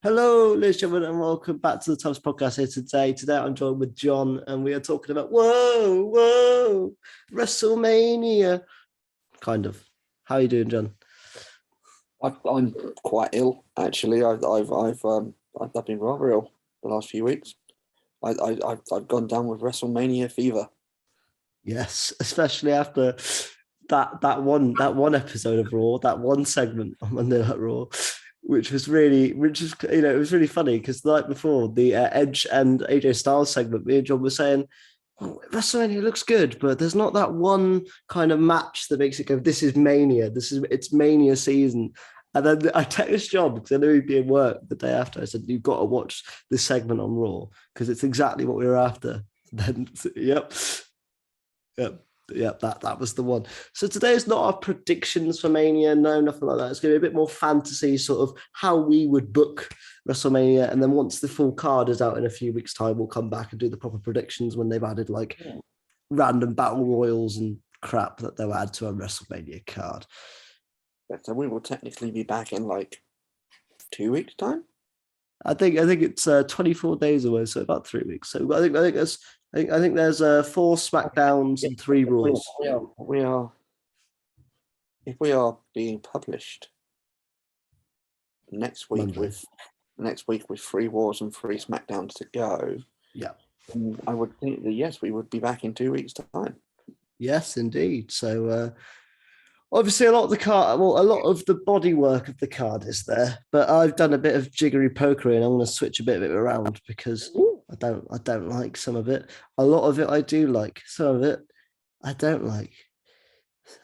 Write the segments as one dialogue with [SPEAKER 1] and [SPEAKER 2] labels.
[SPEAKER 1] Hello, ladies and gentlemen, and welcome back to the Tubbs Podcast here today. Today I'm joined with John, and we are talking about WrestleMania. Kind of. How are you doing, John?
[SPEAKER 2] I'm quite ill actually. I've been rather ill the last few weeks. I've gone down with WrestleMania fever.
[SPEAKER 1] Yes, especially after that one episode of Raw, that one segment on Monday Night Raw, which was it was really funny because the night before the Edge and AJ Styles segment, me and John were saying, oh, WrestleMania looks good, but there's not that one kind of match that makes it go, this is Mania. It's Mania season. And then I texted John because I knew he'd be in work the day after. I said, you've got to watch this segment on Raw because it's exactly what we were after. Then, yep. That was the one. So today is not our predictions for Mania. No, nothing like that. It's going to be a bit more fantasy, sort of how we would book WrestleMania. And then once the full card is out in a few weeks' time, we'll come back and do the proper predictions when they've added random battle royals and crap that they'll add to a WrestleMania card.
[SPEAKER 2] So we will technically be back in 2 weeks' time.
[SPEAKER 1] I think it's 24 days away, so about 3 weeks. So I think there's 4 Smackdowns and 3 Raws.
[SPEAKER 2] If we are being published next week
[SPEAKER 1] Monday.
[SPEAKER 2] with 3 Wars and 3 Smackdowns to go.
[SPEAKER 1] Yeah,
[SPEAKER 2] I would think that yes, we would be back in 2 weeks' time.
[SPEAKER 1] Yes, indeed. So obviously a lot of the body work of the card is there, but I've done a bit of jiggery pokery and I'm going to switch a bit of it around because I don't like some of it. A lot of it I do like. Some of it I don't like.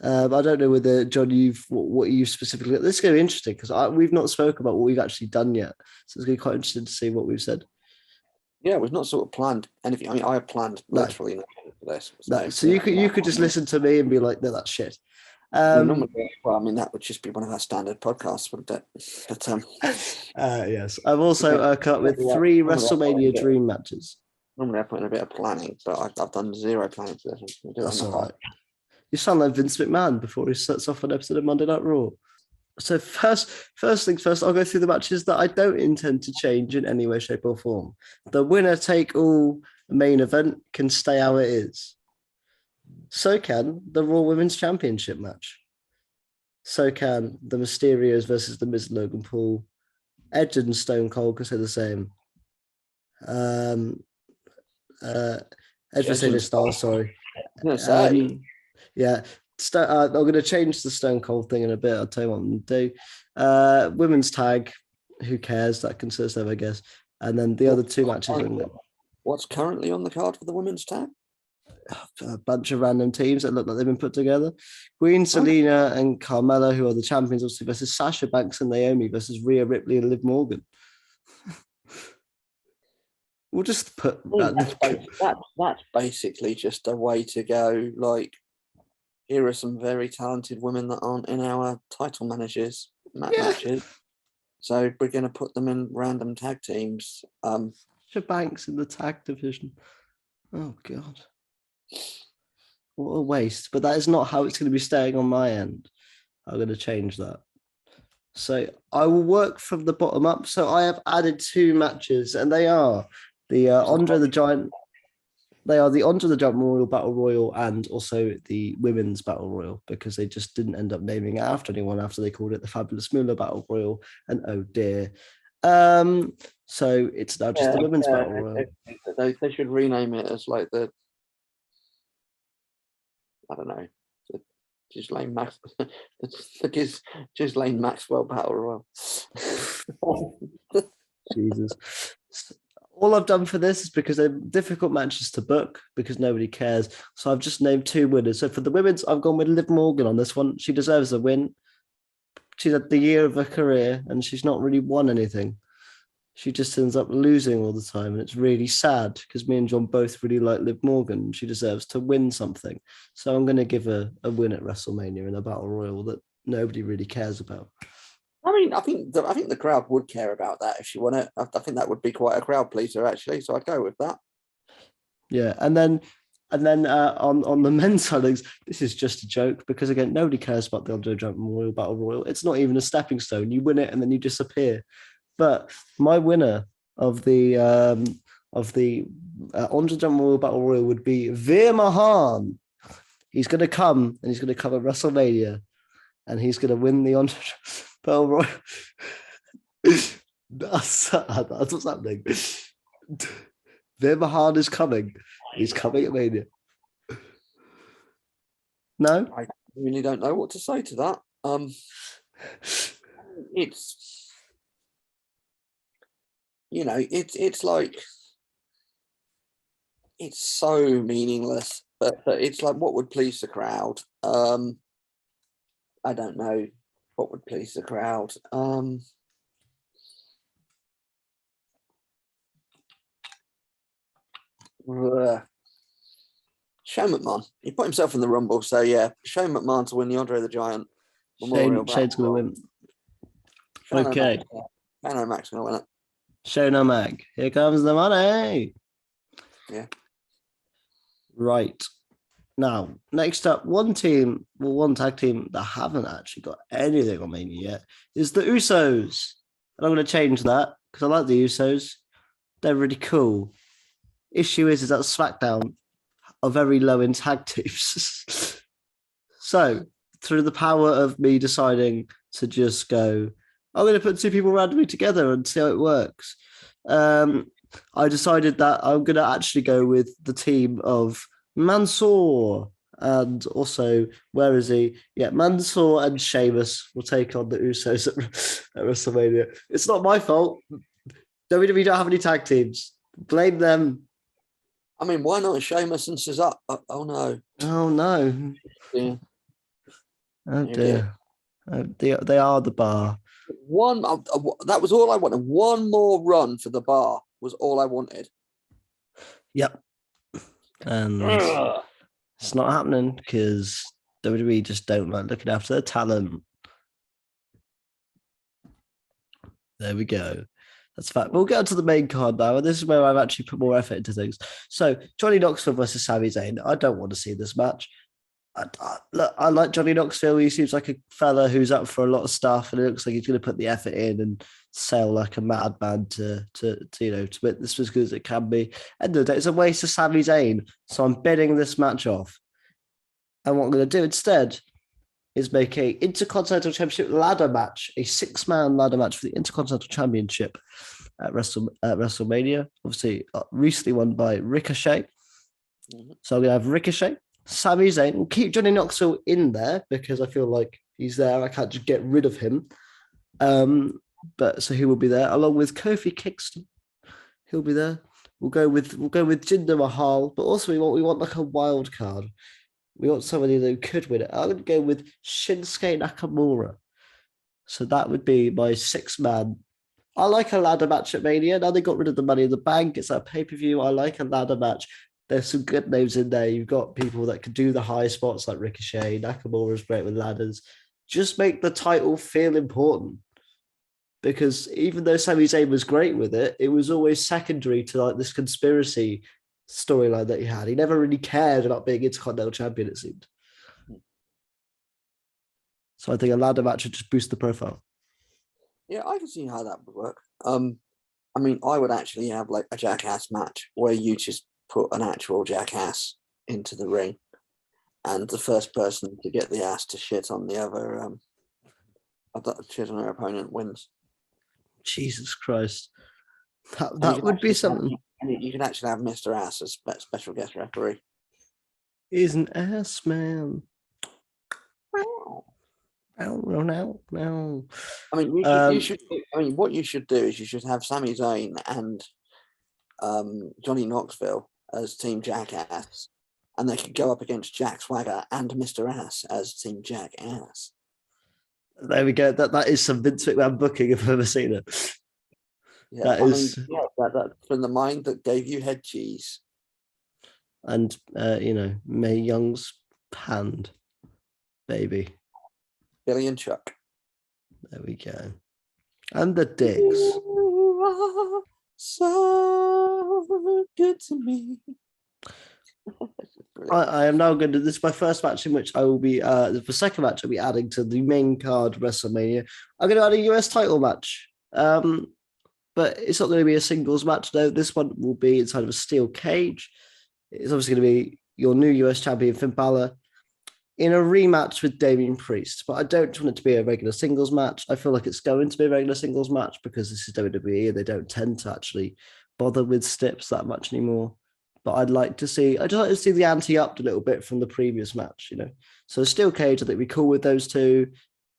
[SPEAKER 1] I don't know whether, John, what you specifically. This is going to be interesting because we've not spoken about what we've actually done yet, so it's going to be quite interesting to see what we've said.
[SPEAKER 2] Yeah, we've not sort of planned anything. I mean, I have planned literally nothing for this.
[SPEAKER 1] So you could just listen to me and be like, no, that's shit.
[SPEAKER 2] That would just be one of our standard podcasts, wouldn't it? But
[SPEAKER 1] yes, I've also come up with 3 WrestleMania dream matches.
[SPEAKER 2] Normally I put in a bit of planning, but I've done 0 planning for this.
[SPEAKER 1] That's all right. You sound like Vince McMahon before he sets off an episode of Monday Night Raw. So first things first, I'll go through the matches that I don't intend to change in any way, shape, or form. The winner take all main event can stay how it is. So can the Raw Women's Championship match. So can the Mysterios versus the Miz and Logan Paul. Edge and Stone Cold can stay the same. Edge versus AJ Styles, sorry. Yeah. I'm going to change the Stone Cold thing in a bit. I'll tell you what I'm going to do. Women's tag, who cares? That can serve them, I guess. And then the other 2 matches.
[SPEAKER 2] What's currently on the card for the women's tag?
[SPEAKER 1] A bunch of random teams that look like they've been put together. Queen Selena and Carmella, who are the champions, obviously, versus Sasha Banks and Naomi versus Rhea Ripley and Liv Morgan. We'll just put
[SPEAKER 2] that's basically just a way to go. Here are some very talented women that aren't in our title matches. So we're going to put them in random tag teams.
[SPEAKER 1] Sasha Banks in the tag division. Oh God. What a waste. But that is not how it's going to be staying on my end. I'm going to change that. So I will work from the bottom up. So I have added 2 matches, and they are the Andre the Giant. They are the Andre the Giant Memorial Battle Royal and also the Women's Battle Royal, because they just didn't end up naming it after anyone after they called it the Fabulous Moolah Battle Royal. And oh dear. So it's now just the Women's Battle Royal.
[SPEAKER 2] They should rename it as the I don't know, the Ghislaine Maxwell Battle Royal.
[SPEAKER 1] Jesus. All I've done for this is because they're difficult matches to book because nobody cares. So I've just named 2 winners. So for the women's, I've gone with Liv Morgan on this one. She deserves a win. She's had the year of her career and she's not really won anything. She just ends up losing all the time. And it's really sad because me and John both really like Liv Morgan. She deserves to win something. So I'm going to give her a win at WrestleMania in a battle royal that nobody really cares about.
[SPEAKER 2] I mean, I think the crowd would care about that if she won it. I think that would be quite a crowd pleaser, actually. So I'd go with that.
[SPEAKER 1] Yeah, and then on the men's side of things, this is just a joke because again, nobody cares about the Andre Giant Memorial Battle Royal. It's not even a stepping stone. You win it and then you disappear. But my winner of the Andre the Giant Battle Royal would be Veer Mahan. He's going to come and he's going to come at WrestleMania, and he's going to win the Andre Battle Royal. That's what's happening. Veer Mahan is coming. He's coming at Mania. No,
[SPEAKER 2] I really don't know what to say to that. It's it's like it's so meaningless, but it's like what would please the crowd. I don't know what would please the crowd. Shane McMahon. He put himself in the Rumble, so yeah, Shane McMahon to win the Andre the Giant Memorial.
[SPEAKER 1] Shane's going to win.
[SPEAKER 2] Shane
[SPEAKER 1] Okay.
[SPEAKER 2] Shane O'Mac's going to win it.
[SPEAKER 1] Shane O'Mac. Here comes the money.
[SPEAKER 2] Yeah.
[SPEAKER 1] Right. Now, next up, one tag team that haven't actually got anything on Mania yet is the Usos. And I'm going to change that because I like the Usos. They're really cool. Issue is that Smackdown are very low in tag teams. So, through the power of me deciding to just go, I'm going to put two people randomly together and see how it works. I decided that I'm going to actually go with the team of Mansoor and also, where is he? Yeah, Mansoor and Sheamus will take on the Usos at WrestleMania. It's not my fault. WWE don't have any tag teams. Blame them.
[SPEAKER 2] I mean, why not Sheamus and Cesaro? Oh no.
[SPEAKER 1] Oh no.
[SPEAKER 2] Yeah.
[SPEAKER 1] Oh dear. They are the bar.
[SPEAKER 2] That was all I wanted. One more run for the bar was all I wanted.
[SPEAKER 1] Yep. And it's not happening because WWE just don't like looking after their talent. There we go. That's fact. We'll get onto the main card now, and this is where I've actually put more effort into things. So, Johnny Knoxville versus Sami Zayn. I don't want to see this match. I like Johnny Knoxville. He seems like a fella who's up for a lot of stuff, and it looks like he's going to put the effort in and sell like a madman to make this as good as it can be. End of the day, it's a waste of Sami Zayn. So I'm betting this match off. And what I'm going to do instead is make a Intercontinental Championship ladder match, a 6-man ladder match for the Intercontinental Championship at WrestleMania. Obviously, recently won by Ricochet. Mm-hmm. So I'm going to have Ricochet, Sami Zayn. We'll keep Johnny Knoxville in there because I feel like he's there. I can't just get rid of him. But so he will be there along with Kofi Kingston. He'll be there. We'll go with Jinder Mahal, but also we want like a wild card. We want somebody that could win it. I'm going to go with Shinsuke Nakamura. So that would be my 6-man. I like a ladder match at Mania. Now they got rid of the Money in the Bank. It's a pay-per-view. I like a ladder match. There's some good names in there. You've got people that can do the high spots like Ricochet. Nakamura is great with ladders. Just make the title feel important. Because even though Sami Zayn was great with it, it was always secondary to like this conspiracy storyline that he had. He never really cared about being Intercontinental Champion, it seemed. So I think a ladder match would just boost the profile.
[SPEAKER 2] Yeah, I can see how that would work. I mean, I would actually have like a jackass match where you just put an actual jackass into the ring, and the first person to get the ass to shit on the other, shit on their opponent wins.
[SPEAKER 1] Jesus Christ, that would be something.
[SPEAKER 2] And you can actually have Mr. Ass as special guest referee.
[SPEAKER 1] He's an ass man. No.
[SPEAKER 2] I mean, you should. I mean, what you should do is you should have Sami Zayn and Johnny Knoxville as Team Jackass, and they could go up against Jack Swagger and Mr. Ass as Team Jackass.
[SPEAKER 1] There we go. That is some Vince McMahon booking if I've ever seen it.
[SPEAKER 2] Yeah, that's from the mind that gave you head cheese.
[SPEAKER 1] And Mae Young's hand, baby.
[SPEAKER 2] Billy and Chuck.
[SPEAKER 1] There we go. And the dicks.
[SPEAKER 2] You are so good to me.
[SPEAKER 1] I am now going to. This is my first match in which I will be. The second match I'll be adding to the main card WrestleMania. I'm going to add a US title match. but it's not going to be a singles match. No, this one will be inside of a steel cage. It's obviously going to be your new US champion, Finn Balor, in a rematch with Damian Priest. But I don't want it to be a regular singles match. I feel like it's going to be a regular singles match because this is WWE and they don't tend to actually bother with steps that much anymore. But I'd just like to see the ante upped a little bit from the previous match, So a steel cage, I think we'd be cool with those two.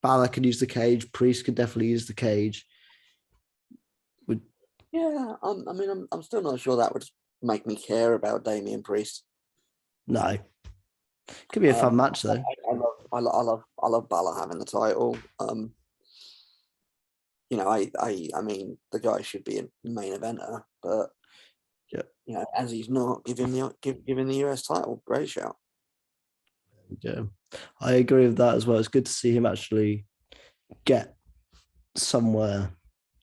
[SPEAKER 1] Balor can use the cage. Priest could definitely use the cage.
[SPEAKER 2] Yeah, I'm still not sure that would make me care about Damian Priest.
[SPEAKER 1] No. Could be a fun match, though.
[SPEAKER 2] I love Balor having the title. I mean, the guy should be a main eventer, but as he's not, give him the US title. Great shout.
[SPEAKER 1] Yeah, I agree with that as well. It's good to see him actually get somewhere.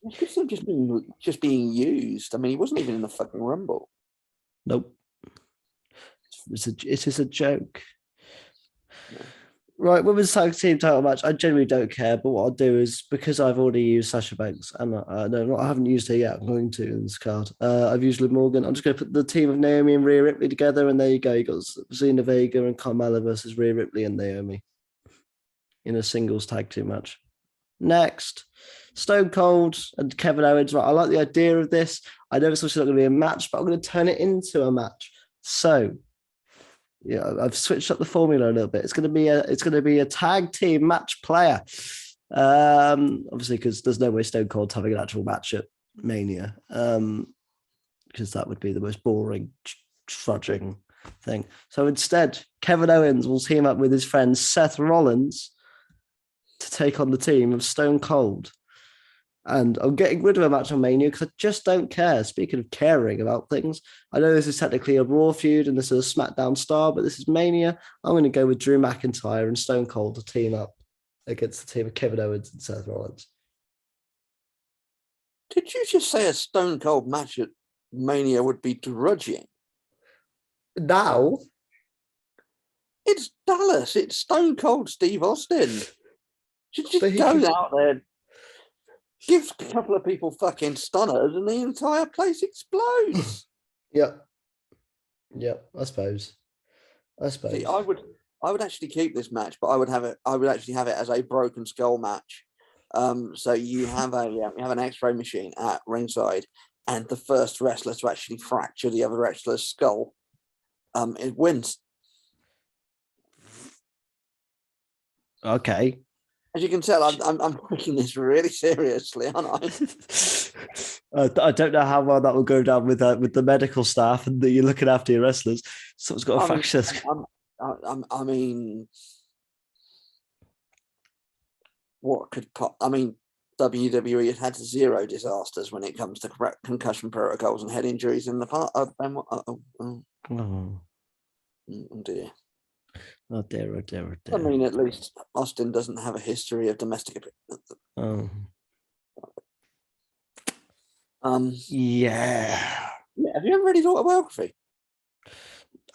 [SPEAKER 2] It's good to see him just being used. I mean, he wasn't even in the fucking Rumble.
[SPEAKER 1] Nope. It is a joke. No. Right, women's tag team title match. I generally don't care, but what I'll do is, because I've already used Sasha Banks, and I haven't used her yet. I'm going to in this card. I've used Liv Morgan. I'm just going to put the team of Naomi and Rhea Ripley together, and there you go. You got Zelina Vega and Carmella versus Rhea Ripley and Naomi in a singles tag team match. Next, Stone Cold and Kevin Owens. Right, I like the idea of this. I know it's also not going to be a match, but I'm going to turn it into a match. So, I've switched up the formula a little bit. It's going to be a tag team match player. Obviously, because there's no way Stone Cold's having an actual match at Mania, because that would be the most boring, trudging thing. So instead, Kevin Owens will team up with his friend Seth Rollins to take on the team of Stone Cold. And I'm getting rid of a match on Mania because I just don't care. Speaking of caring about things, I know this is technically a Raw feud and this is a SmackDown star, but this is Mania. I'm going to go with Drew McIntyre and Stone Cold to team up against the team of Kevin Owens and Seth Rollins.
[SPEAKER 2] Did you just say a Stone Cold match at Mania would be drudging?
[SPEAKER 1] Now?
[SPEAKER 2] It's Dallas. It's Stone Cold Steve Austin. Just go out there, give a couple of people fucking stunners, and the entire place explodes.
[SPEAKER 1] Yep, I suppose.
[SPEAKER 2] See, I would actually keep this match, but I would actually have it as a broken skull match. So you have an X-ray machine at ringside, and the first wrestler to actually fracture the other wrestler's skull, it wins.
[SPEAKER 1] Okay.
[SPEAKER 2] As you can tell, I'm taking this really seriously, aren't I?
[SPEAKER 1] I don't know how well that will go down with the medical staff and that you're looking after your wrestlers. Someone's got a fracture.
[SPEAKER 2] I mean, what could pop? I mean, WWE has had zero disasters when it comes to concussion protocols and head injuries in the part. Oh dear.
[SPEAKER 1] Oh dear.
[SPEAKER 2] I mean, at least Austin doesn't have a history of domestic abuse.
[SPEAKER 1] Oh.
[SPEAKER 2] Yeah. Have you ever read his autobiography?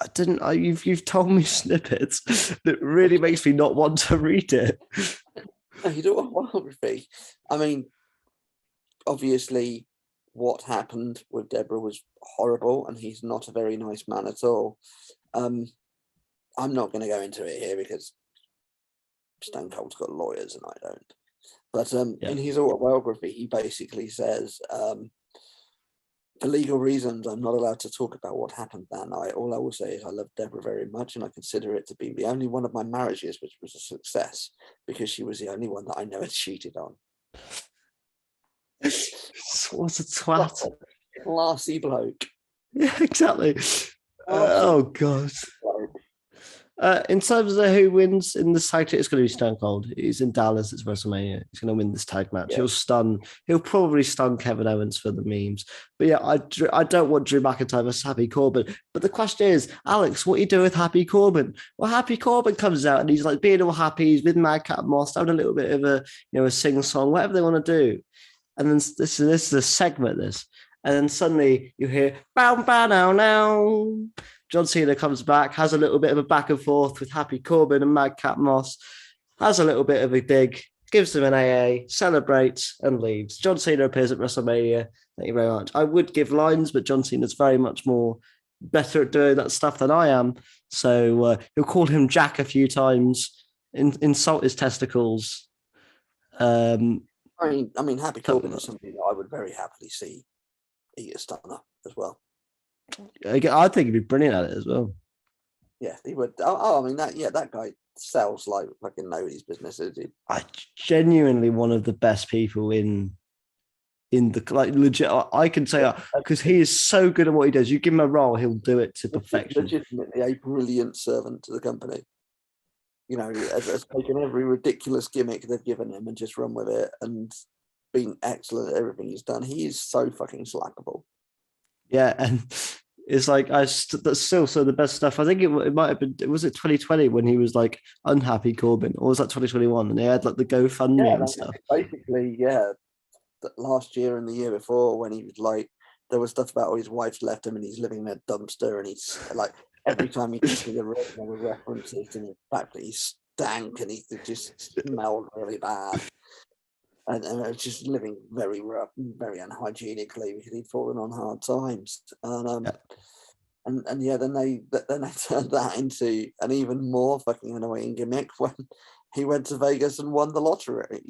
[SPEAKER 1] I didn't. You've told me snippets that really makes me not want to read it.
[SPEAKER 2] His autobiography. I mean, obviously, what happened with Deborah was horrible, and he's not a very nice man at all. I'm not going to go into it here because Stone Cold's got lawyers and I don't. But in his autobiography, he basically says, for legal reasons, I'm not allowed to talk about what happened that night. All I will say is I love Deborah very much, and I consider it to be the only one of my marriages which was a success because she was the only one that I never cheated on.
[SPEAKER 1] What a twat.
[SPEAKER 2] Classy bloke.
[SPEAKER 1] Yeah, exactly. Oh, God. In terms of who wins in this tag, it's going to be Stone Cold. He's in Dallas. It's WrestleMania. He's going to win this tag match. Yeah. He'll probably stun Kevin Owens for the memes. But yeah, I don't want Drew McIntyre versus Happy Corbin. But the question is, Alex, what do you do with Happy Corbin? Well, Happy Corbin comes out and he's like being all happy. He's with Madcap Moss, having a little bit of a sing song, whatever they want to do. And then this is a segment. And then suddenly you hear bow bow now now. John Cena comes back, has a little bit of a back and forth with Happy Corbin and Madcap Moss, has a little bit of a dig, gives them an AA, celebrates, and leaves. John Cena appears at WrestleMania. Thank you very much. I would give lines, but John Cena's very much more better at doing that stuff than I am. So he'll call him Jack a few times, insult his testicles.
[SPEAKER 2] I mean, Happy Corbin is somebody that I would very happily see eat a stunner as well.
[SPEAKER 1] I think he'd be brilliant at it as well.
[SPEAKER 2] Yeah, he would. I mean, that guy sells like fucking nobody's business.
[SPEAKER 1] I genuinely one of the best people in the like legit. I can say because he is so good at what he does. You give him a role, he'll do it to perfection.
[SPEAKER 2] Legitimately a brilliant servant to the company. You know, has taken every ridiculous gimmick they've given him and just run with it and been excellent at everything he's done. He is so fucking slackable.
[SPEAKER 1] Yeah, and it's like that's still so the best stuff. I think it might have been. Was it 2020 when he was like unhappy Corbin, or was that 2021 and they had like the GoFundMe and stuff?
[SPEAKER 2] Basically, yeah. Last year and the year before, when he was like, there was stuff about his wife's left him and he's living in a dumpster, and he's like, every time he gets to the room, there were references to the fact that he stank and he just smelled really bad. And was just living very rough, very unhygienically because he'd fallen on hard times. And then they turned that into an even more fucking annoying gimmick when he went to Vegas and won the lottery.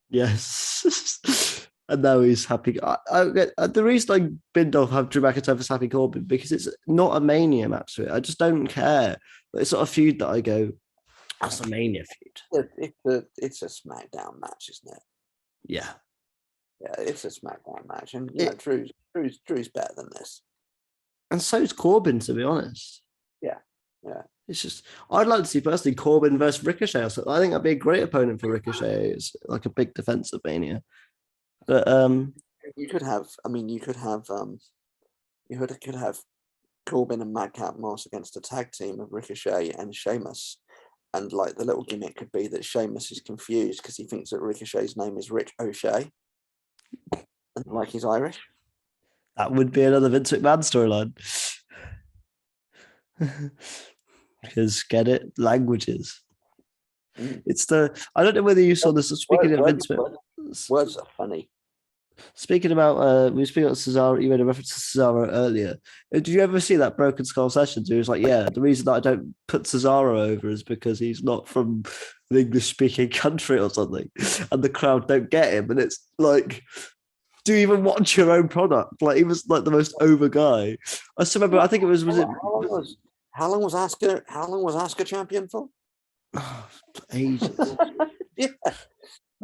[SPEAKER 1] Yes. And now he's happy. The reason I binned off have Drew McIntyre for Happy Corbin because it's not a Mania match to it. I just don't care. But it's not a feud that I go, that's a Mania feud.
[SPEAKER 2] It's a SmackDown match, isn't it?
[SPEAKER 1] Yeah.
[SPEAKER 2] Yeah, it's a SmackDown match. And yeah, Drew's better than this.
[SPEAKER 1] And so is Corbin, to be honest.
[SPEAKER 2] Yeah.
[SPEAKER 1] It's just, I'd like to see personally Corbin versus Ricochet. So I think that'd be a great opponent for Ricochet. It's like a big defensive Mania. But
[SPEAKER 2] you could have Corbin and Madcap Moss against a tag team of Ricochet and Sheamus. And like the little gimmick could be that Sheamus is confused because he thinks that Ricochet's name is Rick O'Shea. And like he's Irish.
[SPEAKER 1] That would be another Vince McMahon storyline. Because get it? Languages. It's I don't know whether you saw this. Speaking of Vince McMahon.
[SPEAKER 2] Words are funny.
[SPEAKER 1] Speaking about, we were speaking about Cesaro, you made a reference to Cesaro earlier. Did you ever see that Broken Skull session? He was like, yeah, the reason that I don't put Cesaro over is because he's not from an English-speaking country or something, and the crowd don't get him. And it's like, do you even watch your own product? Like, he was like the most over guy. I still remember, I think it was it...
[SPEAKER 2] How long was Asuka champion for?
[SPEAKER 1] Oh, ages.
[SPEAKER 2] Yeah.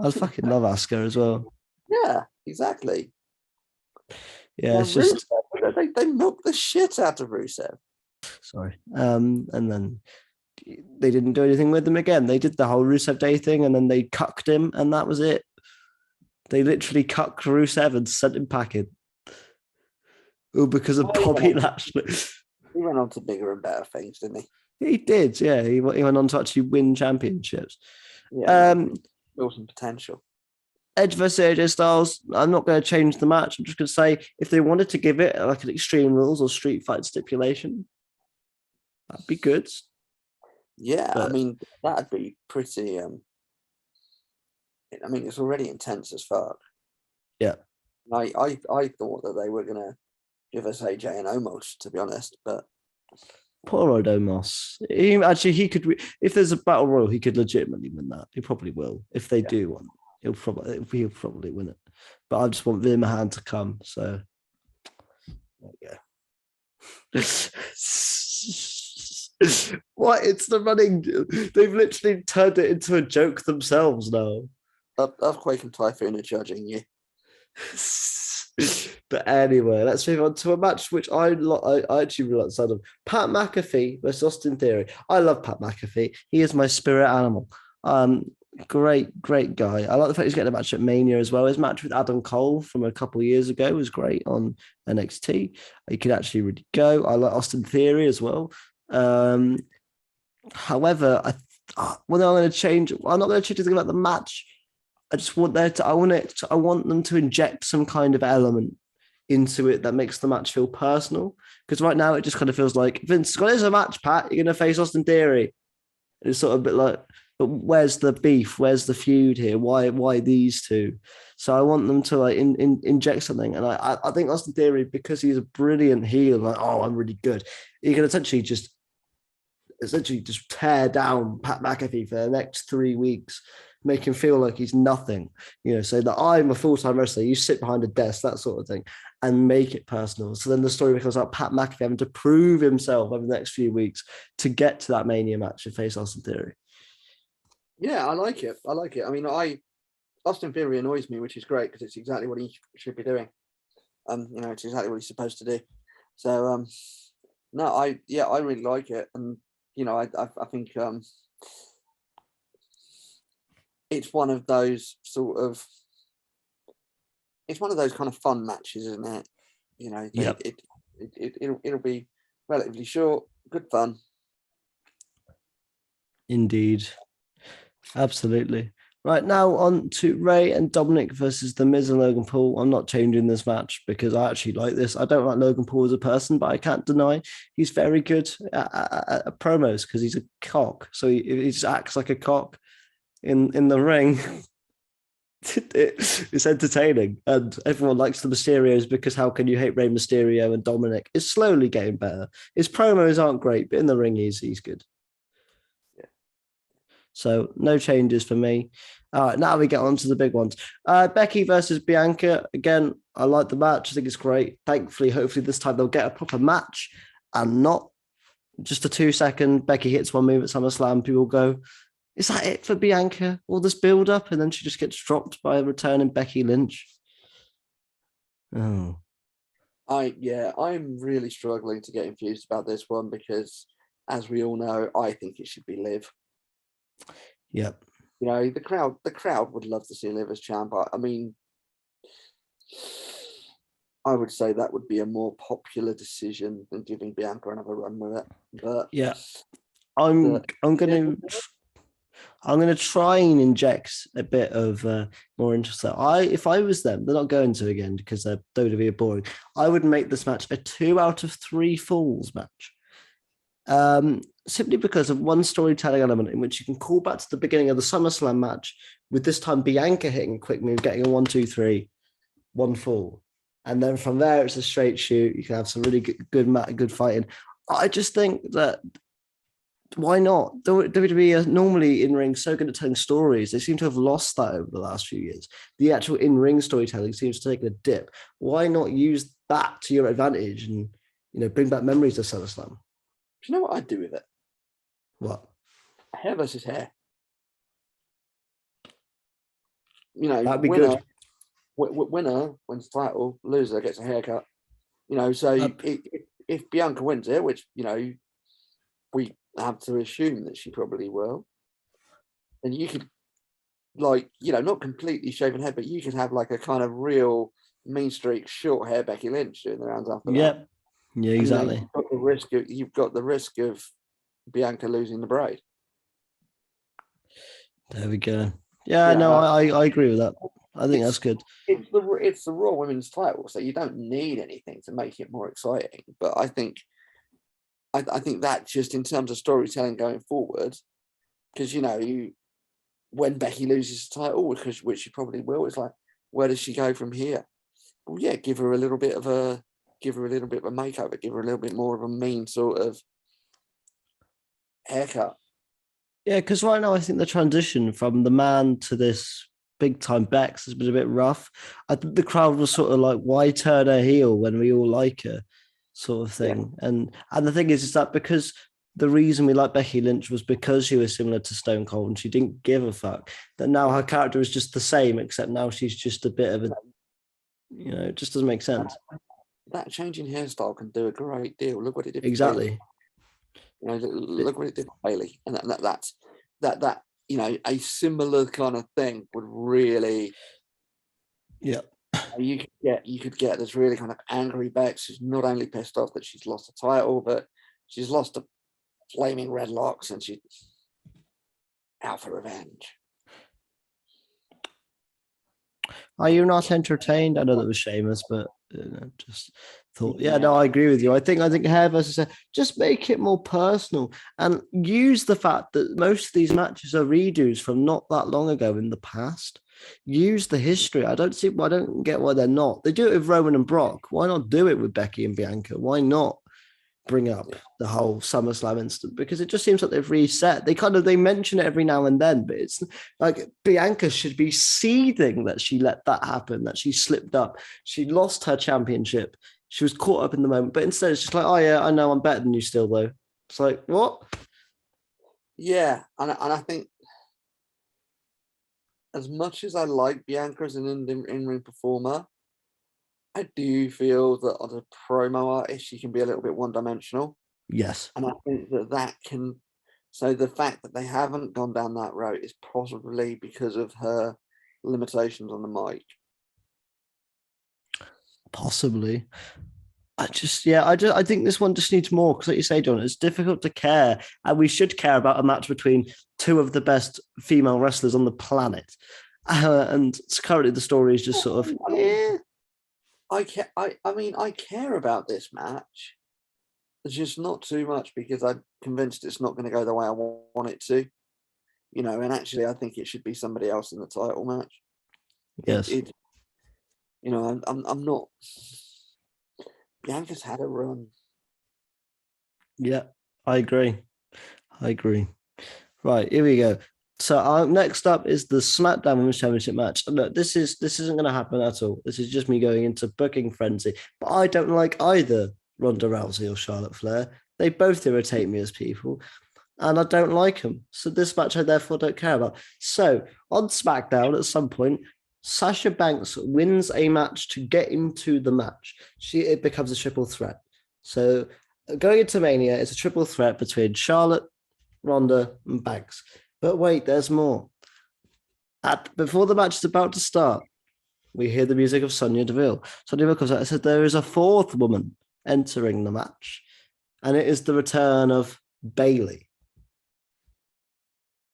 [SPEAKER 1] I fucking love Asuka as well.
[SPEAKER 2] Yeah, exactly.
[SPEAKER 1] Yeah, it's just
[SPEAKER 2] they milked the shit out of Rusev.
[SPEAKER 1] Sorry. And then they didn't do anything with him again. They did the whole Rusev Day thing and then they cucked him and that was it. They literally cucked Rusev and sent him packing. Oh, because of Bobby Lashley.
[SPEAKER 2] He went on to bigger and better things, didn't he?
[SPEAKER 1] He did, yeah. He went on to actually win championships.
[SPEAKER 2] Yeah, built some potential.
[SPEAKER 1] Edge versus AJ Styles, I'm not going to change the match. I'm just going to say if they wanted to give it like an Extreme Rules or Street Fight stipulation, that'd be good.
[SPEAKER 2] Yeah, but I mean, that'd be pretty... I mean, it's already intense as fuck.
[SPEAKER 1] Yeah.
[SPEAKER 2] I thought that they were going to give us AJ and Omos, to be honest, but...
[SPEAKER 1] Poor old Omos. He could... If there's a Battle Royal, he could legitimately win that. He probably will. If they do one. He'll probably win it. But I just want Veer Mahan to come. So there you go. What? It's the running. They've literally turned it into a joke themselves now.
[SPEAKER 2] Earthquake and Typhoon are judging you.
[SPEAKER 1] But anyway, let's move on to a match which I actually really like the sound of. Pat McAfee versus Austin Theory. I love Pat McAfee. He is my spirit animal. Great guy. I like the fact he's getting a match at Mania as well. His match with Adam Cole from a couple of years ago was great on NXT. He could actually really go. I like Austin Theory as well. However, I'm not going to change anything about the match. I just want I want them to inject some kind of element into it that makes the match feel personal. Because right now it just kind of feels like Vince, well, there's a match, Pat. You're going to face Austin Theory. It's sort of a bit like, but where's the beef? Where's the feud here? Why these two? So I want them to like inject something, and I think Austin Theory, because he's a brilliant heel, like, oh, I'm really good. He can essentially just tear down Pat McAfee for the next 3 weeks, make him feel like he's nothing, say that I'm a full-time wrestler, you sit behind a desk, that sort of thing, and make it personal. So then the story becomes about Pat McAfee having to prove himself over the next few weeks to get to that Mania match and face Austin Theory.
[SPEAKER 2] Yeah, I like it. I mean, Austin Theory annoys me, which is great because it's exactly what he should be doing. It's exactly what he's supposed to do. So, no, I really like it, and I think it's one of those kind of fun matches, isn't it?
[SPEAKER 1] Yep.
[SPEAKER 2] It'll be relatively short, good fun.
[SPEAKER 1] Indeed. Absolutely. Right, now on to Ray and Dominic versus The Miz and Logan Paul. I'm not changing this match because I actually like this. I don't like Logan Paul as a person, but I can't deny he's very good at promos because he's a cock. So he just acts like a cock in the ring. It's entertaining, and everyone likes the Mysterios because how can you hate Rey Mysterio? And Dominic is slowly getting better. His promos aren't great, but in the ring he's good. So no changes for me. All right, now we get on to the big ones. Becky versus Bianca. Again, I like the match. I think it's great. Thankfully, hopefully this time they'll get a proper match and not just a 2-second Becky hits one move at SummerSlam. People go, is that it for Bianca? All this build up, and then she just gets dropped by a returning Becky Lynch. Oh.
[SPEAKER 2] I'm really struggling to get infused about this one because, as we all know, I think it should be Liv.
[SPEAKER 1] Yep.
[SPEAKER 2] The crowd would love to see Liv as champ. I mean, I would say that would be a more popular decision than giving Bianca another run with it. But
[SPEAKER 1] yeah, I'm gonna try and inject a bit of more interest. If I was them, they're not going to again because they're WWE boring. I would make this match a 2 out of 3 falls match. Simply because of one storytelling element in which you can call back to the beginning of the SummerSlam match with this time Bianca hitting a quick move, getting a 1, 2, 3, 1 fall. And then from there, it's a straight shoot. You can have some really good fighting. I just think that why not? WWE are normally in ring so good at telling stories. They seem to have lost that over the last few years. The actual in-ring storytelling seems to take a dip. Why not use that to your advantage and bring back memories of SummerSlam?
[SPEAKER 2] Do you know what I'd do with it?
[SPEAKER 1] What?
[SPEAKER 2] Hair versus hair.
[SPEAKER 1] That'd be good.
[SPEAKER 2] Winner wins the title, loser gets a haircut. So if Bianca wins it, which we have to assume that she probably will, then you could not completely shaven head, but you could have like a kind of real mean streak short hair Becky Lynch doing the rounds after that.
[SPEAKER 1] Yeah, exactly.
[SPEAKER 2] And, you've got the risk of Bianca losing the braid.
[SPEAKER 1] There we go. Yeah, no, I agree with that. I think that's good.
[SPEAKER 2] It's the Raw Women's title, so you don't need anything to make it more exciting. But I think that just in terms of storytelling going forward, because when Becky loses the title, which she probably will, it's like, where does she go from here? Well, yeah, give her a little bit of a makeover, give her a little bit more of a mean sort of haircut.
[SPEAKER 1] Yeah, because right now I think the transition from the man to this big time Bex has been a bit rough. I think the crowd was sort of like, why turn her heel when we all like her, sort of thing. Yeah. And the thing is that because the reason we like Becky Lynch was because she was similar to Stone Cold and she didn't give a fuck. That now her character is just the same, except now she's just a bit of a, it just doesn't make sense.
[SPEAKER 2] That change in hairstyle can do a great deal. Look what it did.
[SPEAKER 1] Exactly.
[SPEAKER 2] Look what it did for Bailey, and that a similar kind of thing would really.
[SPEAKER 1] Yeah.
[SPEAKER 2] You could get this really kind of angry Bex who's not only pissed off that she's lost a title, but she's lost a flaming red locks and she's out for revenge.
[SPEAKER 1] Are you not entertained? I know that was Sheamus, but just thought, yeah, no, I agree with you. I think hair versus hair, just make it more personal and use the fact that most of these matches are redos from not that long ago in the past. Use the history. I don't get why they're not. They do it with Roman and Brock. Why not do it with Becky and Bianca? Why not bring up the whole SummerSlam incident? Because it just seems like they've reset. They mention it every now and then, but it's like Bianca should be seething that she let that happen, that she slipped up. She lost her championship. She was caught up in the moment, but instead it's just like, oh yeah, I know I'm better than you still though. It's like, what?
[SPEAKER 2] Yeah, and I think as much as I like Bianca as an in-ring performer, I do feel that as a promo artist, she can be a little bit one-dimensional.
[SPEAKER 1] Yes.
[SPEAKER 2] And I think that can... So the fact that they haven't gone down that road is possibly because of her limitations on the mic.
[SPEAKER 1] Possibly. I think this one just needs more because, like you say, John, it's difficult to care, and we should care about a match between two of the best female wrestlers on the planet. And currently, the story is just sort of,
[SPEAKER 2] I care about this match. It's just not too much because I'm convinced it's not going to go the way I want it to. And actually, I think it should be somebody else in the title match.
[SPEAKER 1] Yes.
[SPEAKER 2] I'm not. Bianca's had a run.
[SPEAKER 1] Yeah, I agree. Right, here we go. So next up is the SmackDown Women's Championship match. Look, this isn't going to happen at all. This is just me going into booking frenzy. But I don't like either Ronda Rousey or Charlotte Flair. They both irritate me as people, and I don't like them. So this match I therefore don't care about. So on SmackDown, at some point, Sasha Banks wins a match to get into the match. It becomes a triple threat. So going into Mania, it's a triple threat between Charlotte, Ronda, and Banks. But wait, there's more. Before the match is about to start, we hear the music of Sonya Deville. Sonya Deville comes out and said there is a fourth woman entering the match, and it is the return of Bayley.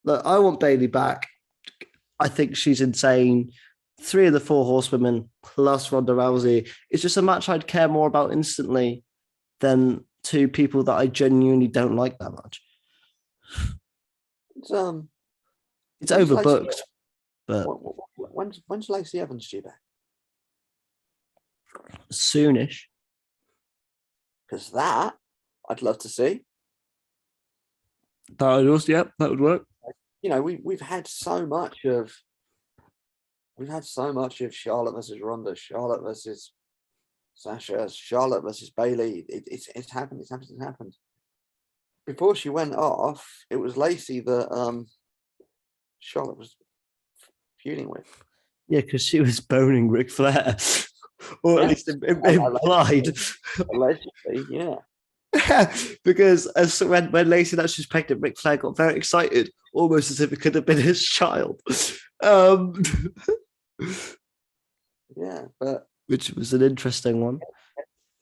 [SPEAKER 1] Look, I want Bayley back. I think she's insane. 3 of the 4 horsewomen plus Ronda Rousey. It's just a match I'd care more about instantly than 2 people that I genuinely don't like that much. It's overbooked. But
[SPEAKER 2] when's Lacey Evans due back?
[SPEAKER 1] Soonish.
[SPEAKER 2] Because that I'd love to see.
[SPEAKER 1] That would work.
[SPEAKER 2] We've had so much of Charlotte versus Ronda, Charlotte versus Sasha, Charlotte versus Bayley. It's happened. Before she went off, it was Lacey that Charlotte was feuding with.
[SPEAKER 1] Yeah, because she was boning Ric Flair, or at least implied.
[SPEAKER 2] Allegedly, yeah.
[SPEAKER 1] Because when Lacey that she's pregnant, Ric Flair got very excited, almost as if it could have been his child.
[SPEAKER 2] Yeah, but
[SPEAKER 1] which was an interesting one.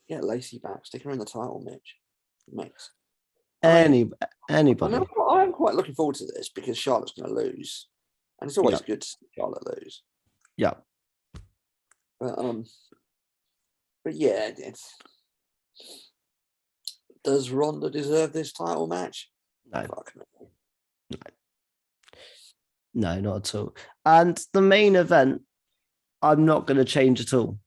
[SPEAKER 2] Yeah, Lacey back, stick her in the title mix.
[SPEAKER 1] Anybody.
[SPEAKER 2] I'm quite looking forward to this because Charlotte's going to lose, and it's always good to see Charlotte lose.
[SPEAKER 1] Yeah.
[SPEAKER 2] But yeah, does Ronda deserve this title match?
[SPEAKER 1] No. Fuck no. No, not at all. And the main event, I'm not going to change at all.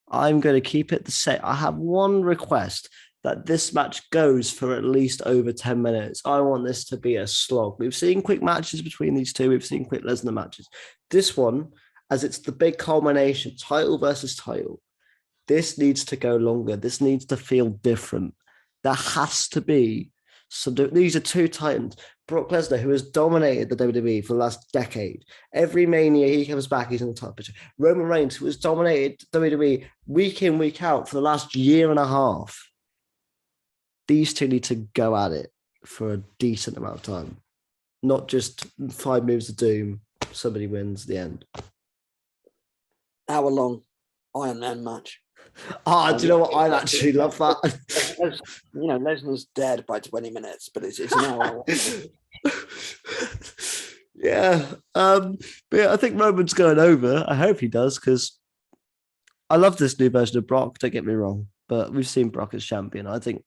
[SPEAKER 1] I'm going to keep it the same. I have one request, that this match goes for at least over 10 minutes. I want this to be a slog. We've seen quick matches between these two. We've seen quick Lesnar matches. This one, as it's the big culmination, title versus title, this needs to go longer. This needs to feel different. There has to be some. These are 2 titans. Brock Lesnar, who has dominated the WWE for the last decade. Every Mania he comes back, he's in the title picture. Roman Reigns, who has dominated WWE week in, week out for the last year and a half. These 2 need to go at it for a decent amount of time. Not just 5 moves of doom. Somebody wins the end.
[SPEAKER 2] Hour-long Iron Man match.
[SPEAKER 1] Do you know what? I actually love that.
[SPEAKER 2] Lesnar's dead by 20 minutes, but it's an hour.
[SPEAKER 1] Yeah. But yeah, I think Roman's going over. I hope he does, because I love this new version of Brock. Don't get me wrong, but we've seen Brock as champion. I think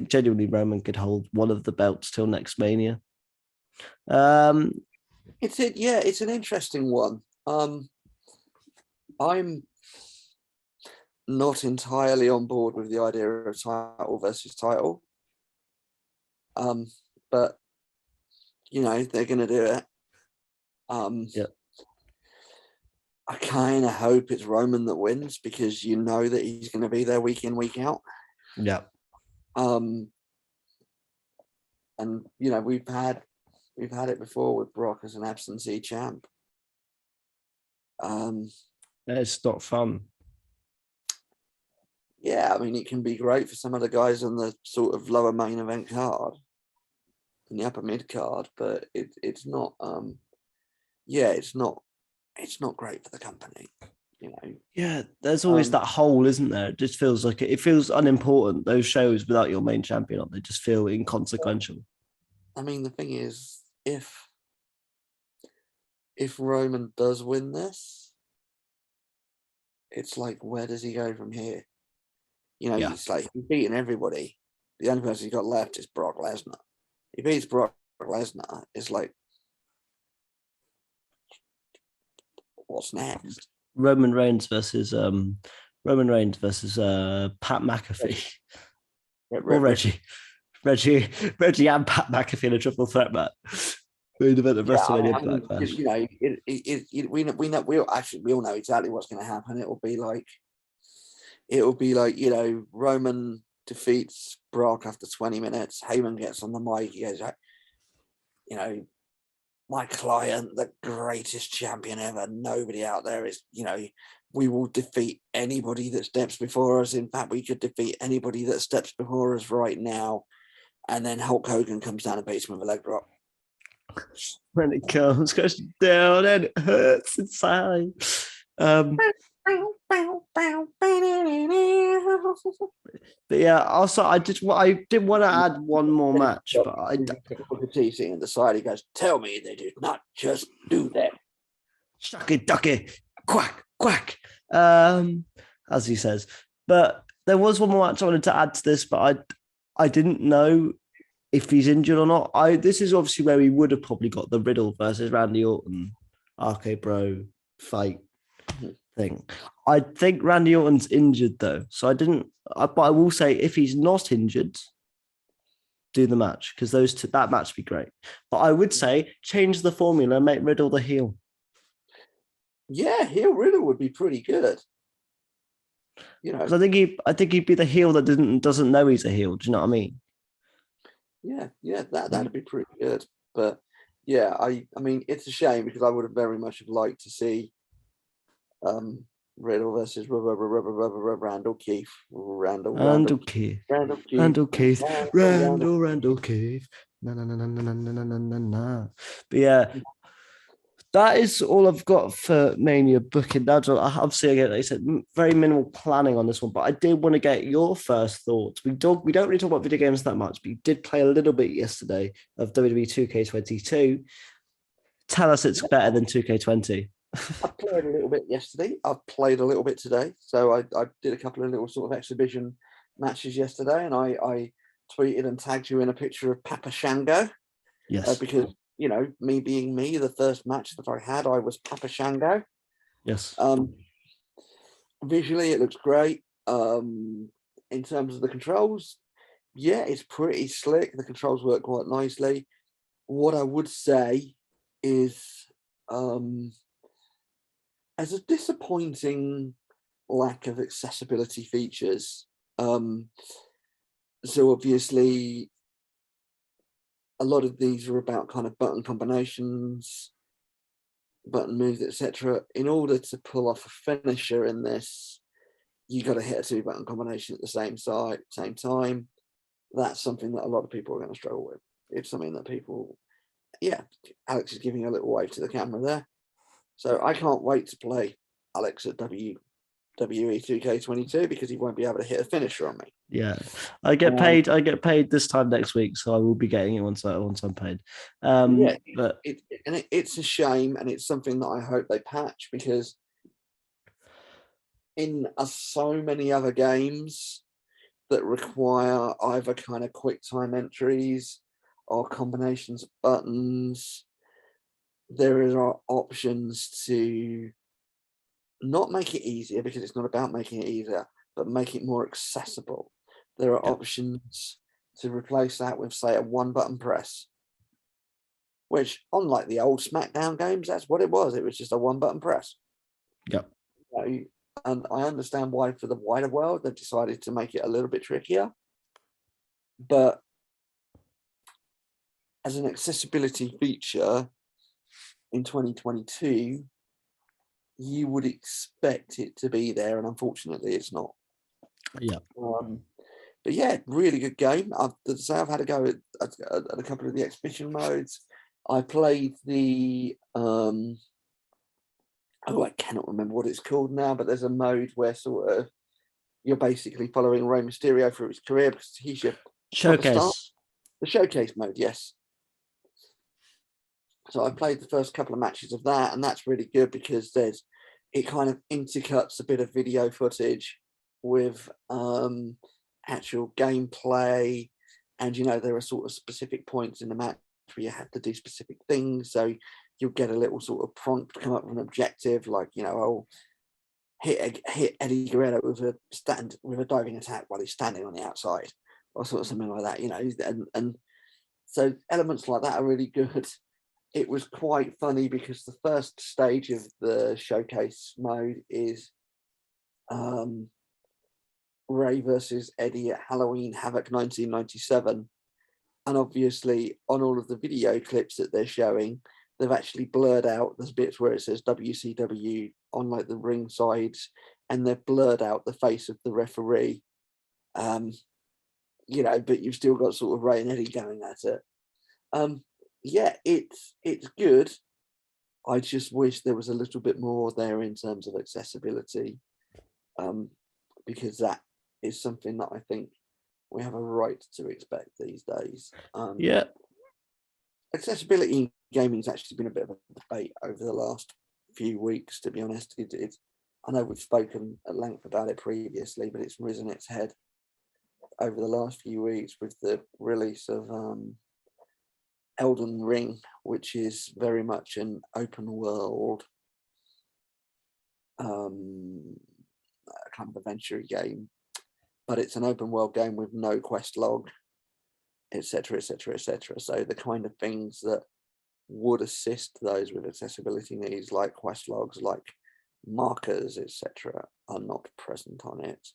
[SPEAKER 1] genuinely Roman could hold one of the belts till next Mania. Um,
[SPEAKER 2] It's an interesting one. I'm not entirely on board with the idea of title versus title. But they're going to do it.
[SPEAKER 1] yeah,
[SPEAKER 2] I kind of hope it's Roman that wins, because you know that he's going to be there week in, week out.
[SPEAKER 1] yeah.
[SPEAKER 2] And we've had it before with Brock as an absentee champ.
[SPEAKER 1] It's not fun.
[SPEAKER 2] Yeah, I mean, it can be great for some of the guys on the sort of lower main event card, in the upper mid card, but it's not. It's not great for the company.
[SPEAKER 1] Yeah, there's always that hole, isn't there? It just feels like it feels unimportant. Those shows without your main champion, they just feel inconsequential.
[SPEAKER 2] I mean, the thing is, if Roman does win this, it's like, where does he go from here?
[SPEAKER 1] Yeah.
[SPEAKER 2] It's like he's beaten everybody. The only person he's got left is Brock Lesnar. He beats Brock Lesnar. It's like, what's next?
[SPEAKER 1] Roman Reigns versus Pat McAfee. Or Reggie. Reggie and Pat McAfee in a triple threat match. Main event of WrestleMania Backlash.
[SPEAKER 2] We all know exactly what's going to happen. It will be like Roman defeats Brock after 20 minutes. Heyman gets on the mic. He goes, my client, the greatest champion ever. Nobody out there is, we will defeat anybody that steps before us. In fact, we could defeat anybody that steps before us right now. And then Hulk Hogan comes down and beats him with a leg drop.
[SPEAKER 1] When it goes down and it hurts inside. But yeah, also I did want to add one more match, but I
[SPEAKER 2] sitting on the side, he goes, "Tell me they did not just do that."
[SPEAKER 1] Shucky ducky, quack, quack. As he says. But there was one more match I wanted to add to this, but I didn't know if he's injured or not. This is obviously where we would have probably got the Riddle versus Randy Orton RK Bro fight thing. I think Randy Orton's injured though, so but I will say, if he's not injured, do the match, because that match would be great. But I would say change the formula, make Riddle the heel.
[SPEAKER 2] Yeah, heel Riddle would be pretty good.
[SPEAKER 1] Because I think he'd be the heel that doesn't know he's a heel. Do you know what I mean?
[SPEAKER 2] Yeah, that'd be pretty good. But yeah, I mean, it's a shame, because I would have very much liked to see Riddle versus Randall Keith. Randall Keith.
[SPEAKER 1] Na. But yeah, that is all I've got for Mania booking. That's obviously, again, like I said, very minimal planning on this one, but I did want to get your first thoughts. We don't really talk about video games that much, but you did play a little bit yesterday of WWE 2K22. Tell us it's better than 2K20.
[SPEAKER 2] I played a little bit yesterday. I've played a little bit today. So I did a couple of little sort of exhibition matches yesterday, and I tweeted and tagged you in a picture of Papa Shango.
[SPEAKER 1] Yes.
[SPEAKER 2] Because, me being me, the first match that I had, I was Papa Shango.
[SPEAKER 1] Yes.
[SPEAKER 2] Visually, it looks great. In terms of the controls, yeah, it's pretty slick. The controls work quite nicely. What I would say is, as a disappointing lack of accessibility features. So obviously, a lot of these are about kind of button combinations, button moves, etc. In order to pull off a finisher in this, you got to hit a 2-button combination at the same time. That's something that a lot of people are going to struggle with. It's something that people, Alex is giving a little wave to the camera there. So I can't wait to play Alex at WrestleMania WE 2K22 because he won't be able to hit a finisher on me.
[SPEAKER 1] Yeah, I get paid. I get paid this time next week, so I will be getting it once I'm paid. But
[SPEAKER 2] it's a shame, and it's something that I hope they patch, because in so many other games that require either kind of quick time entries or combinations of buttons, there are options to not make it easier, because it's not about making it easier, but make it more accessible. There are options to replace that with, say, a one button press, which, unlike the old Smackdown games, that's what it was. It was just a one button press.
[SPEAKER 1] Yep.
[SPEAKER 2] And I understand why, for the wider world, they've decided to make it a little bit trickier. But as an accessibility feature in 2022, you would expect it to be there, and unfortunately, it's not.
[SPEAKER 1] Yeah.
[SPEAKER 2] But yeah, really good game. I've had a go at a couple of the exhibition modes. I played the I cannot remember what it's called now, but there's a mode where sort of you're basically following Rey Mysterio through his career, because he's your
[SPEAKER 1] Showcase.
[SPEAKER 2] The showcase mode, yes. So I played the first couple of matches of that, and that's really good because it kind of intercuts a bit of video footage with actual gameplay, and there are sort of specific points in the match where you have to do specific things. So you'll get a little sort of prompt to come up with an objective, like I'll hit Eddie Guerrero with a diving attack while he's standing on the outside, or sort of something like that. And so elements like that are really good. It was quite funny because the first stage of the showcase mode is Ray versus Eddie at Halloween Havoc 1997. And obviously, on all of the video clips that they're showing, they've actually blurred out the bits where it says WCW on like the ring sides, and they've blurred out the face of the referee. But you've still got sort of Ray and Eddie going at it. Yeah, it's good. I just wish there was a little bit more there in terms of accessibility, because that is something that I think we have a right to expect these days.
[SPEAKER 1] Yeah.
[SPEAKER 2] Accessibility in gaming has actually been a bit of a debate over the last few weeks, to be honest. I know we've spoken at length about it previously, but it's risen its head over the last few weeks with the release of Elden Ring, which is very much an open world kind of adventure game, but it's an open world game with no quest log, etc., etc., etc. So the kind of things that would assist those with accessibility needs, like quest logs, like markers, etc., are not present on it.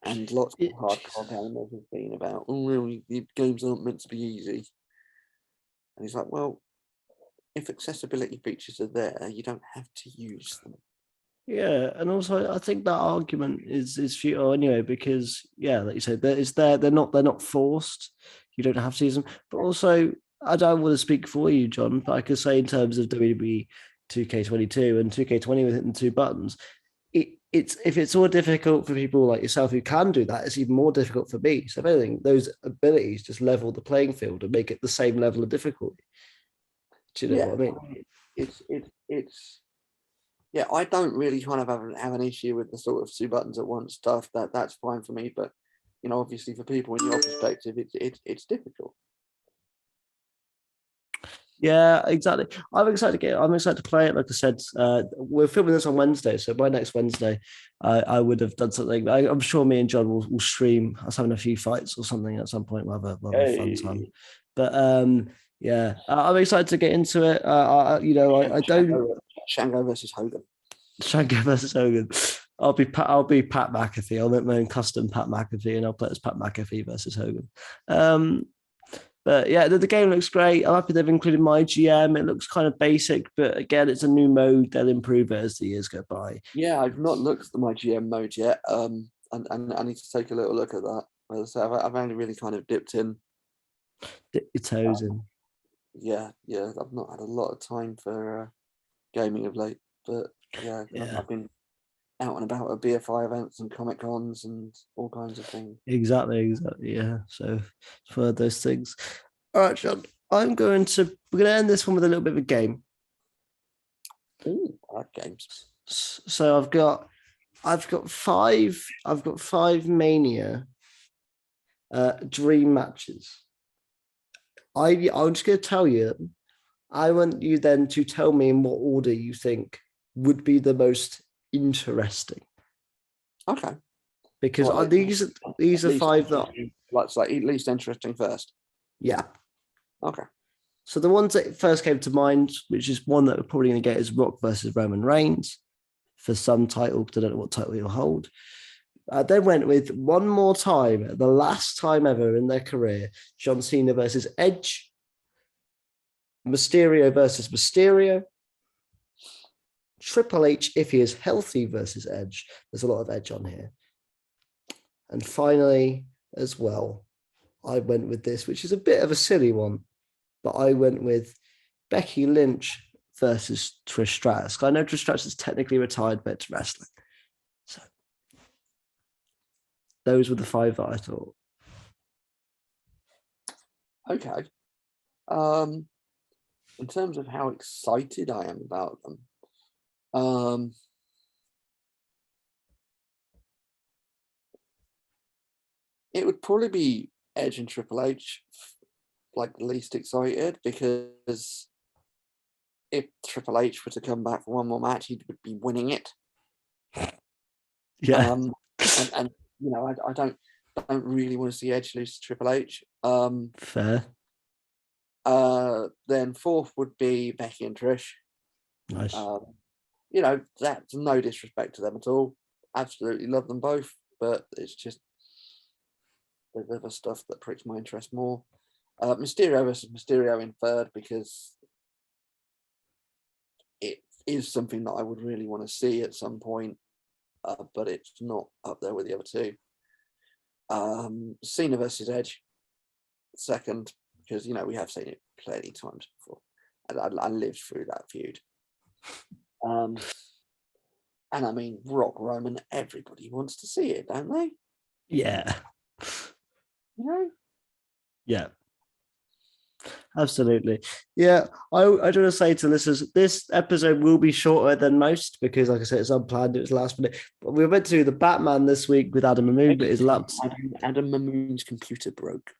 [SPEAKER 2] And lots of hardcore gamers have been about, the games aren't meant to be easy. And he's like, well, if accessibility features are there, you don't have to use them.
[SPEAKER 1] Yeah, and also I think that argument is futile anyway, because like you said, it's there. They're not forced. You don't have to use them. But also, I don't want to speak for you, John, but I could say in terms of WWE 2K22 and 2K20 with hitting two buttons, it's if it's all difficult for people like yourself who can do that, it's even more difficult for me. So if anything, those abilities just level the playing field and make it the same level of difficulty. Do you know what I mean?
[SPEAKER 2] It's I don't really kind of have an issue with the sort of two buttons at once stuff. That's fine for me, but obviously for people in your perspective, it's difficult.
[SPEAKER 1] Yeah, exactly. I'm excited to play it. Like I said, we're filming this on Wednesday, so by next Wednesday, I would have done something. I'm sure me and John will stream us having a few fights or something at some point. We'll have a fun time. But I'm excited to get into it. I don't.
[SPEAKER 2] Shango versus Hogan.
[SPEAKER 1] Shango versus Hogan. I'll be Pat McAfee. I'll make my own custom Pat McAfee, and I'll play as Pat McAfee versus Hogan. But yeah, the game looks great. I'm happy they've included my GM. It looks kind of basic, but again, it's a new mode. They'll improve it as the years go by.
[SPEAKER 2] Yeah, I've not looked at my GM mode yet. And I need to take a little look at that. As I say, I've only really kind of dipped in.
[SPEAKER 1] Dip your toes in.
[SPEAKER 2] Yeah. I've not had a lot of time for gaming of late, but I've been out and about at BFI events and Comic Cons and all kinds of things.
[SPEAKER 1] Exactly. Yeah. So for those things. All right, John. We're going to end this one with a little bit of a game.
[SPEAKER 2] Ooh, I like games.
[SPEAKER 1] So I've got five Mania dream matches. I'm just going to tell you. I want you then to tell me in what order you think would be the most interesting.
[SPEAKER 2] Okay.
[SPEAKER 1] Because these are five that
[SPEAKER 2] let's like at least interesting first.
[SPEAKER 1] Yeah.
[SPEAKER 2] Okay.
[SPEAKER 1] So the ones that first came to mind, which is one that we're probably going to get, is Rock versus Roman Reigns for some title, because I don't know what title he'll hold. Then went with one more time, the last time ever in their career, John Cena versus Edge, Mysterio versus Mysterio, Triple H, if he is healthy, versus Edge. There's a lot of Edge on here. And finally, as well, I went with this, which is a bit of a silly one, but I went with Becky Lynch versus Trish Stratus. I know Trish Stratus is technically retired, but it's wrestling. So those were the five that I thought.
[SPEAKER 2] Okay. In terms of how excited I am about them, it would probably be Edge and Triple H, like the least excited, because if Triple H were to come back for one more match, he would be winning it.
[SPEAKER 1] Yeah.
[SPEAKER 2] And you know, I don't really want to see Edge lose to Triple H.
[SPEAKER 1] Fair.
[SPEAKER 2] Then fourth would be Becky and Trish.
[SPEAKER 1] Nice.
[SPEAKER 2] You know, that's no disrespect to them at all. Absolutely love them both, but it's just there's other stuff that pricks my interest more. Mysterio versus Mysterio in third, because it is something that I would really want to see at some point, but it's not up there with the other two. Cena versus Edge, second, because, you know, we have seen it plenty times before. I lived through that feud. And I mean, Rock, Roman, everybody wants to see it, don't they?
[SPEAKER 1] Yeah.
[SPEAKER 2] You know?
[SPEAKER 1] Yeah. Absolutely. Yeah. I do want to say to listeners, this episode will be shorter than most because, like I said, it's unplanned. It was last minute. But we were meant to do the Batman this week with Adam Mahmood, but his laptop.
[SPEAKER 2] Adam Mahmood's computer broke.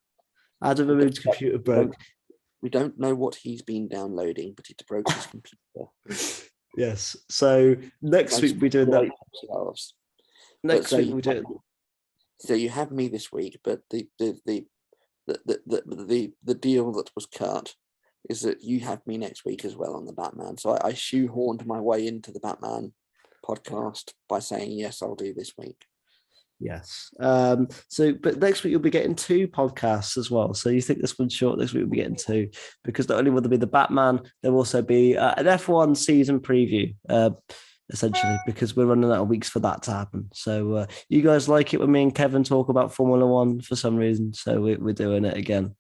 [SPEAKER 1] Adam Mahmood's computer broke.
[SPEAKER 2] We don't know what he's been downloading, but it broke his computer.
[SPEAKER 1] Yes. So next week we're doing that. Next week we do.
[SPEAKER 2] So you have me this week, but the deal that was cut is that you have me next week as well on the Batman. So I shoehorned my way into the Batman podcast by saying yes, I'll do this week. Yes.
[SPEAKER 1] But next week you'll be getting two podcasts as well. So you think this one's short? Next week we'll be getting two, because not only will there be the Batman, there'll also be an F1 season preview, essentially, because we're running out of weeks for that to happen. So you guys like it when me and Kevin talk about Formula One for some reason. So we're doing it again.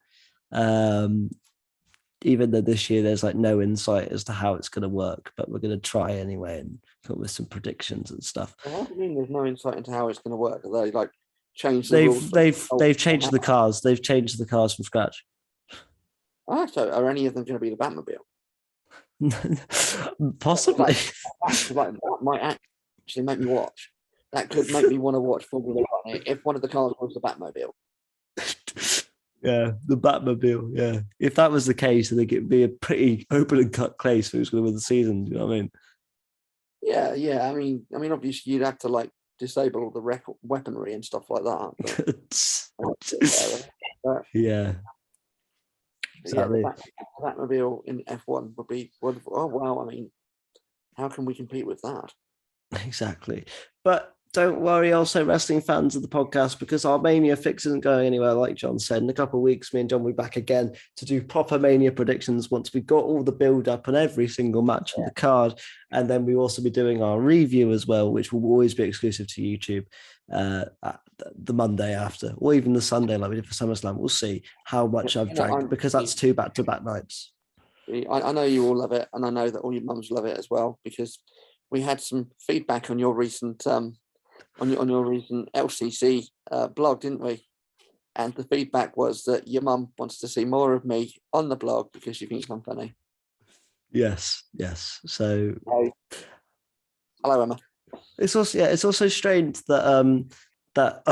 [SPEAKER 1] Even though this year there's like no insight as to how it's going to work, but we're going to try anyway and come up with some predictions and stuff.
[SPEAKER 2] Well, what do you mean there's no insight into how it's going to work? Are they like changed
[SPEAKER 1] the
[SPEAKER 2] rules?
[SPEAKER 1] They've changed the cars. They've changed the cars from scratch.
[SPEAKER 2] So are any of them going to be the Batmobile?
[SPEAKER 1] Possibly.
[SPEAKER 2] That might actually make me watch. That could make me want to watch Formula One if one of the cars was the Batmobile.
[SPEAKER 1] Yeah, the Batmobile. Yeah, if that was the case, I think it'd be a pretty open and cut case for who's going to win the season. Do you know what I mean?
[SPEAKER 2] Yeah. I mean, obviously you'd have to like disable all the weaponry and stuff like that. But,
[SPEAKER 1] yeah. Exactly.
[SPEAKER 2] Yeah, the Batmobile in F1 would be wonderful. Oh wow! I mean, how can we compete with that?
[SPEAKER 1] Exactly, but. Don't worry, also wrestling fans of the podcast, because our Mania fix isn't going anywhere, like John said. In a couple of weeks, me and John will be back again to do proper Mania predictions once we've got all the build-up on every single match on the card. And then we'll also be doing our review as well, which will always be exclusive to YouTube the Monday after, or even the Sunday like we did for SummerSlam. We'll see how much I've dragged, because that's two back-to-back nights.
[SPEAKER 2] I know you all love it, and I know that all your mums love it as well, because we had some feedback on your recent on your recent LCC blog, didn't we? And the feedback was that your mum wants to see more of me on the blog because she thinks I'm funny.
[SPEAKER 1] Yes. So
[SPEAKER 2] hello, Emma.
[SPEAKER 1] it's also strange that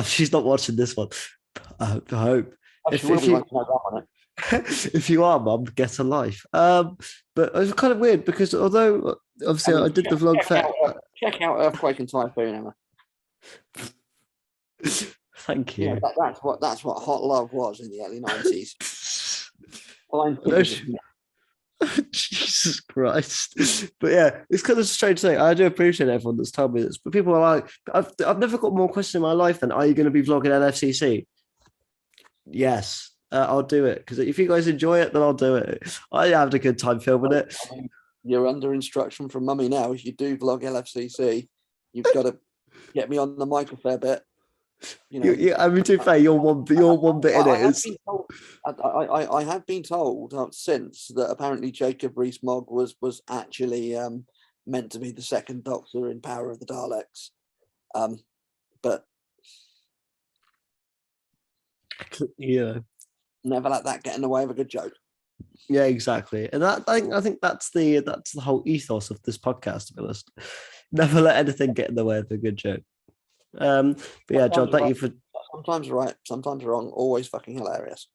[SPEAKER 1] she's not watching this one. I hope. If you are, Mum, get a life. But it's kind of weird because although obviously I did the vlog
[SPEAKER 2] check out Earthquake and Typhoon, Emma.
[SPEAKER 1] Thank you.
[SPEAKER 2] Yeah, that's what hot love was in the early 90s.
[SPEAKER 1] Jesus Christ. But yeah, it's kind of a strange thing. I do appreciate everyone that's told me this, but people are like, I've never got more questions in my life than, are you going to be vlogging LFCC? Yes, I'll do it, because if you guys enjoy it, then I'll do it. I had a good time filming it.
[SPEAKER 2] You're under instruction from Mummy now. If you do vlog LFCC, you've got to get me on the mic a fair bit. You know,
[SPEAKER 1] I mean, to be fair, you're one bit in it.
[SPEAKER 2] I have been told since that apparently Jacob Rees-Mogg was actually meant to be the second Doctor in Power of the Daleks, but never let that get in the way of a good joke.
[SPEAKER 1] Yeah, exactly, and I think that's the whole ethos of this podcast. To be honest, never let anything get in the way of a good joke. But yeah, John, thank you for.
[SPEAKER 2] Sometimes right, sometimes wrong, always fucking hilarious.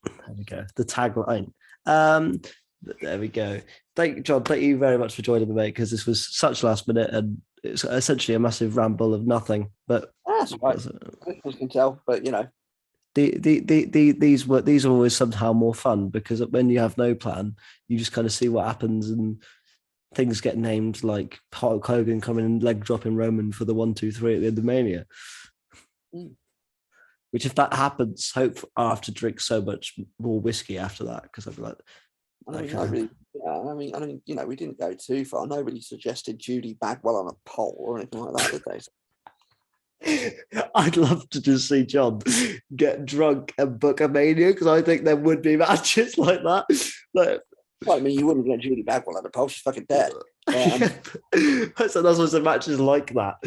[SPEAKER 1] There we go. The tagline. There we go. Thank you very much for joining me, mate, because this was such last minute and it's essentially a massive ramble of nothing. But
[SPEAKER 2] that's right. Listeners can tell, but you know.
[SPEAKER 1] These are always somehow more fun, because when you have no plan, you just kind of see what happens and things get named, like Hulk Hogan coming and leg dropping Roman for the 1, 2, 3 at the end of Mania. Which, if that happens, hope I have to drink so much more whiskey after that, because I'd be like,
[SPEAKER 2] I mean, you know, we didn't go too far. Nobody suggested Judy Bagwell on a pole or anything like that, did they?
[SPEAKER 1] I'd love to just see John get drunk and book a Mania, because I think there would be matches like that.
[SPEAKER 2] Well, I mean, you wouldn't get Judy Bagwell on a pole; she's fucking dead.
[SPEAKER 1] So that's what's the matches like that.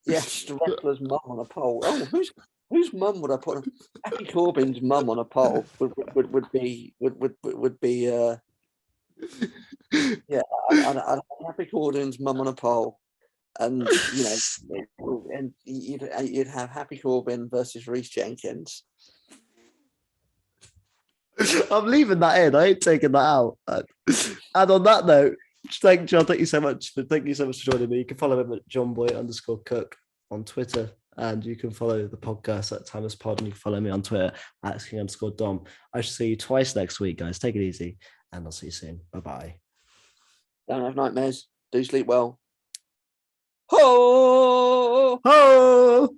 [SPEAKER 2] Yeah, just a wrestler's mum on a pole. Oh, whose mum would I put? Happy Corbin's mum on a pole would be yeah. I'd Happy Corbin's mum on a pole, and you know, and you'd have Happy Corbin versus Reece Jenkins.
[SPEAKER 1] I'm leaving that in. I ain't taking that out. And on that note, thank you so much for joining me. You can follow him at johnboy_cook on Twitter, and you can follow the podcast at TimelessPod, and you can follow me on Twitter at king_dom. I shall see you twice next week, guys. Take it easy, and I'll see you soon. Bye-bye.
[SPEAKER 2] Don't have nightmares. Do sleep well. Ho!
[SPEAKER 1] Ho!